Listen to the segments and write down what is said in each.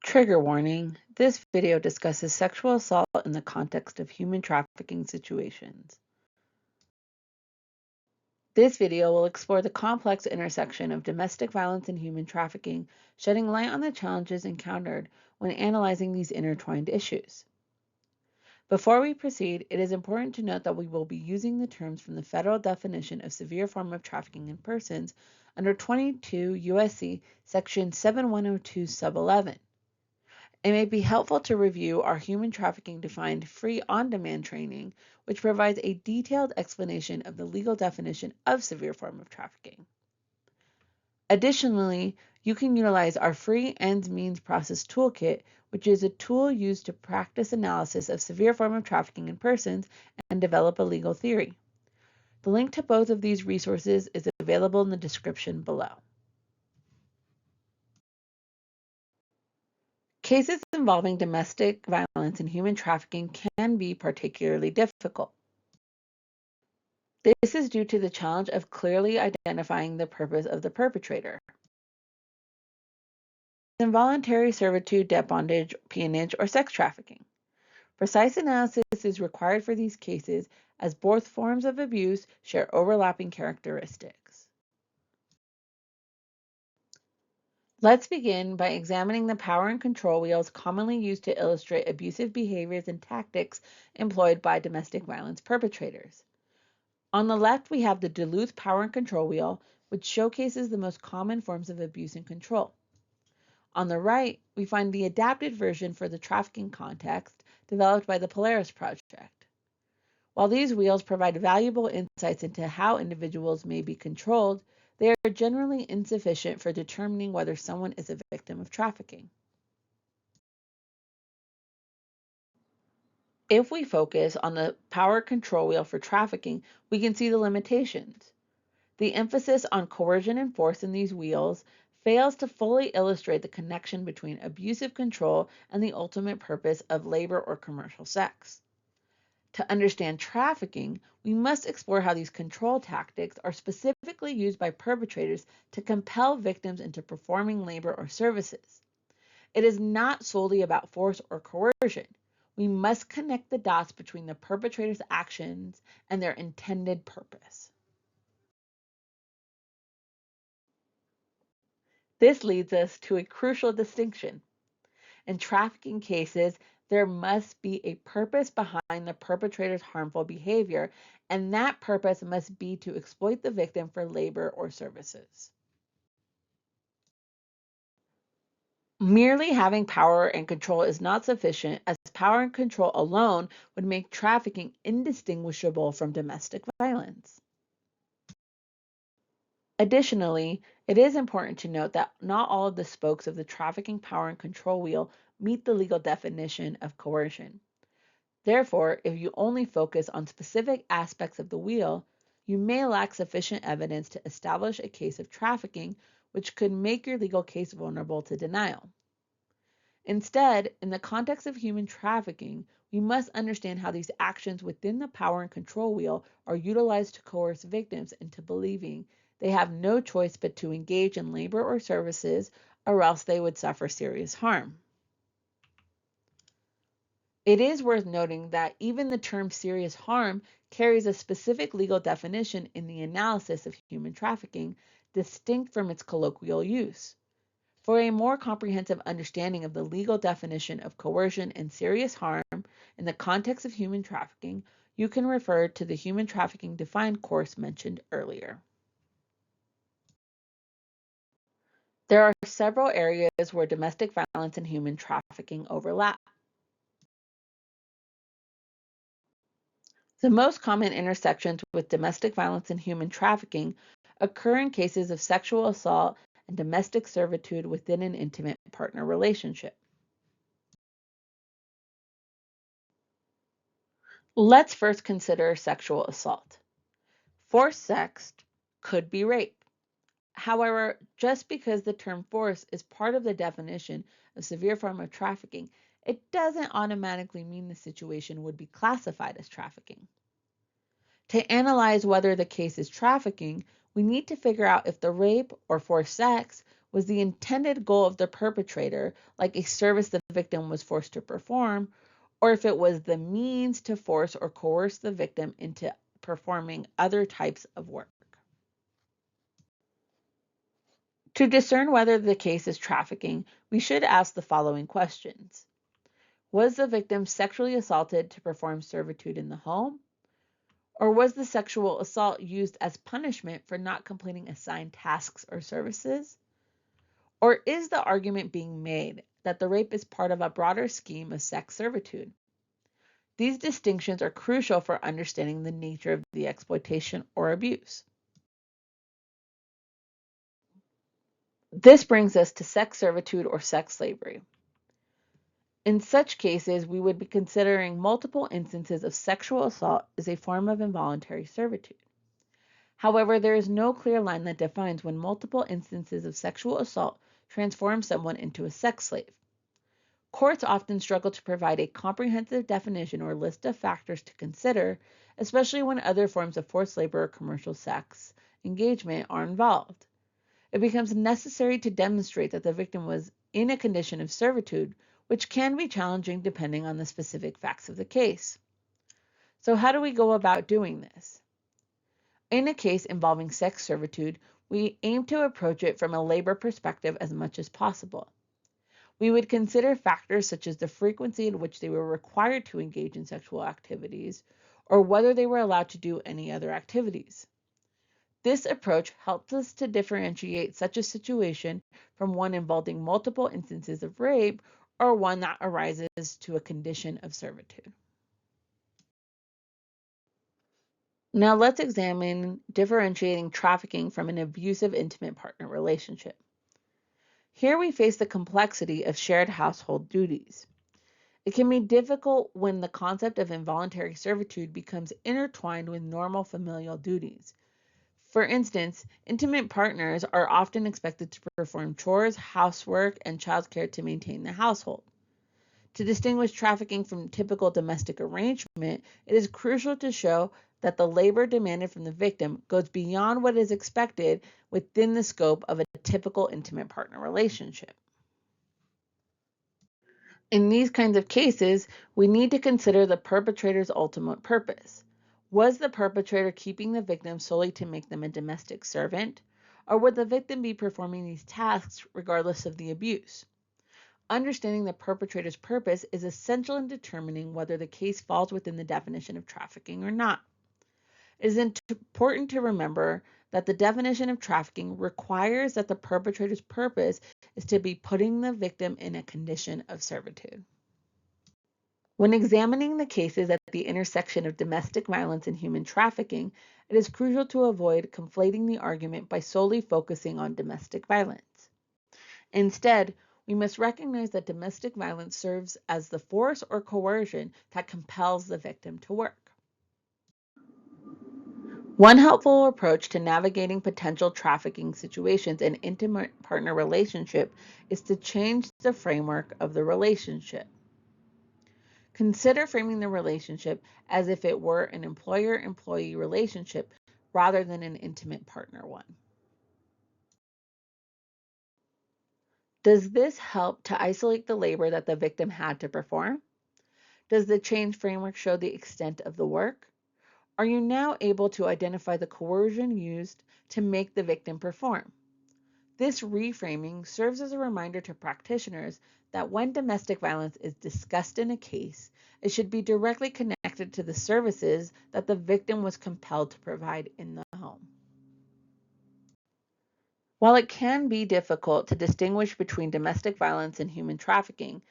Trigger warning. This video discusses sexual assault in the context of human trafficking situations. This video will explore the complex intersection of domestic violence and human trafficking, shedding light on the challenges encountered when analyzing these intertwined issues. Before we proceed, it is important to note that we will be using the terms from the federal definition of severe form of trafficking in persons under 22 U.S.C. section 7102 sub 11. It may be helpful to review our human trafficking defined free on-demand training, which provides a detailed explanation of the legal definition of severe form of trafficking. Additionally, you can utilize our free ends means process toolkit, which is a tool used to practice analysis of severe form of trafficking in persons and develop a legal theory. The link to both of these resources is available in the description below. Cases involving domestic violence and human trafficking can be particularly difficult. This is due to the challenge of clearly identifying the purpose of the perpetrator. Involuntary servitude, debt bondage, peonage, or sex trafficking. Precise analysis is required for these cases as both forms of abuse share overlapping characteristics. Let's begin by examining the power and control wheels commonly used to illustrate abusive behaviors and tactics employed by domestic violence perpetrators. On the left, we have the Duluth power and control wheel, which showcases the most common forms of abuse and control. On the right, we find the adapted version for the trafficking context developed by the Polaris Project. While these wheels provide valuable insights into how individuals may be controlled, they are generally insufficient for determining whether someone is a victim of trafficking. If we focus on the power control wheel for trafficking, we can see the limitations. The emphasis on coercion and force in these wheels fails to fully illustrate the connection between abusive control and the ultimate purpose of labor or commercial sex. To understand trafficking, we must explore how these control tactics are specifically used by perpetrators to compel victims into performing labor or services. It is not solely about force or coercion. We must connect the dots between the perpetrator's actions and their intended purpose. This leads us to a crucial distinction. In trafficking cases, there must be a purpose behind the perpetrator's harmful behavior, and that purpose must be to exploit the victim for labor or services. Merely having power and control is not sufficient, as power and control alone would make trafficking indistinguishable from domestic violence. Additionally, it is important to note that not all of the spokes of the trafficking power and control wheel meet the legal definition of coercion. Therefore, if you only focus on specific aspects of the wheel, you may lack sufficient evidence to establish a case of trafficking, which could make your legal case vulnerable to denial. Instead, in the context of human trafficking, we must understand how these actions within the power and control wheel are utilized to coerce victims into believing they have no choice but to engage in labor or services, or else they would suffer serious harm. It is worth noting that even the term serious harm carries a specific legal definition in the analysis of human trafficking, distinct from its colloquial use. For a more comprehensive understanding of the legal definition of coercion and serious harm in the context of human trafficking, you can refer to the Human Trafficking Defined course mentioned earlier. There are several areas where domestic violence and human trafficking overlap. The most common intersections with domestic violence and human trafficking occur in cases of sexual assault and domestic servitude within an intimate partner relationship. Let's first consider sexual assault. Forced sex could be rape. However, just because the term force is part of the definition of severe form of trafficking, it doesn't automatically mean the situation would be classified as trafficking. To analyze whether the case is trafficking, we need to figure out if the rape or forced sex was the intended goal of the perpetrator, like a service the victim was forced to perform, or if it was the means to force or coerce the victim into performing other types of work. To discern whether the case is trafficking, we should ask the following questions. Was the victim sexually assaulted to perform servitude in the home? Or was the sexual assault used as punishment for not completing assigned tasks or services? Or is the argument being made that the rape is part of a broader scheme of sex servitude? These distinctions are crucial for understanding the nature of the exploitation or abuse. This brings us to sex servitude or sex slavery. In such cases, we would be considering multiple instances of sexual assault as a form of involuntary servitude. However, there is no clear line that defines when multiple instances of sexual assault transform someone into a sex slave. Courts often struggle to provide a comprehensive definition or list of factors to consider, especially when other forms of forced labor or commercial sex engagement are involved. It becomes necessary to demonstrate that the victim was in a condition of servitude, which can be challenging depending on the specific facts of the case. So, how do we go about doing this? In a case involving sex servitude, we aim to approach it from a labor perspective as much as possible. We would consider factors such as the frequency in which they were required to engage in sexual activities, or whether they were allowed to do any other activities. This approach helps us to differentiate such a situation from one involving multiple instances of rape or one that arises to a condition of servitude. Now let's examine differentiating trafficking from an abusive intimate partner relationship. Here we face the complexity of shared household duties. It can be difficult when the concept of involuntary servitude becomes intertwined with normal familial duties. For instance, intimate partners are often expected to perform chores, housework, and childcare to maintain the household. To distinguish trafficking from typical domestic arrangement, it is crucial to show that the labor demanded from the victim goes beyond what is expected within the scope of a typical intimate partner relationship. In these kinds of cases, we need to consider the perpetrator's ultimate purpose. Was the perpetrator keeping the victim solely to make them a domestic servant, or would the victim be performing these tasks regardless of the abuse? Understanding the perpetrator's purpose is essential in determining whether the case falls within the definition of trafficking or not. It is important to remember that the definition of trafficking requires that the perpetrator's purpose is to be putting the victim in a condition of servitude. When examining the cases at the intersection of domestic violence and human trafficking, it is crucial to avoid conflating the argument by solely focusing on domestic violence. Instead, we must recognize that domestic violence serves as the force or coercion that compels the victim to work. One helpful approach to navigating potential trafficking situations in intimate partner relationship is to change the framework of the relationship. Consider framing the relationship as if it were an employer-employee relationship rather than an intimate partner one. Does this help to isolate the labor that the victim had to perform? Does the change framework show the extent of the work? Are you now able to identify the coercion used to make the victim perform? This reframing serves as a reminder to practitioners that when domestic violence is discussed in a case, it should be directly connected to the services that the victim was compelled to provide in the home. While it can be difficult to distinguish between domestic violence and human trafficking,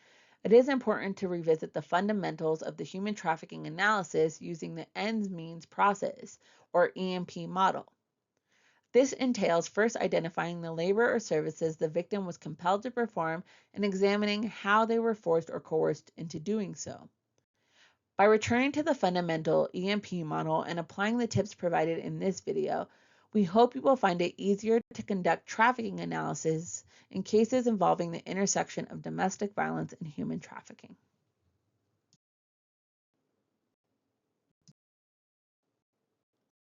it is important to revisit the fundamentals of the human trafficking analysis using the ends means process, or EMP model. This entails first identifying the labor or services the victim was compelled to perform and examining how they were forced or coerced into doing so. By returning to the fundamental EMP model and applying the tips provided in this video, we hope you will find it easier to conduct trafficking analysis in cases involving the intersection of domestic violence and human trafficking.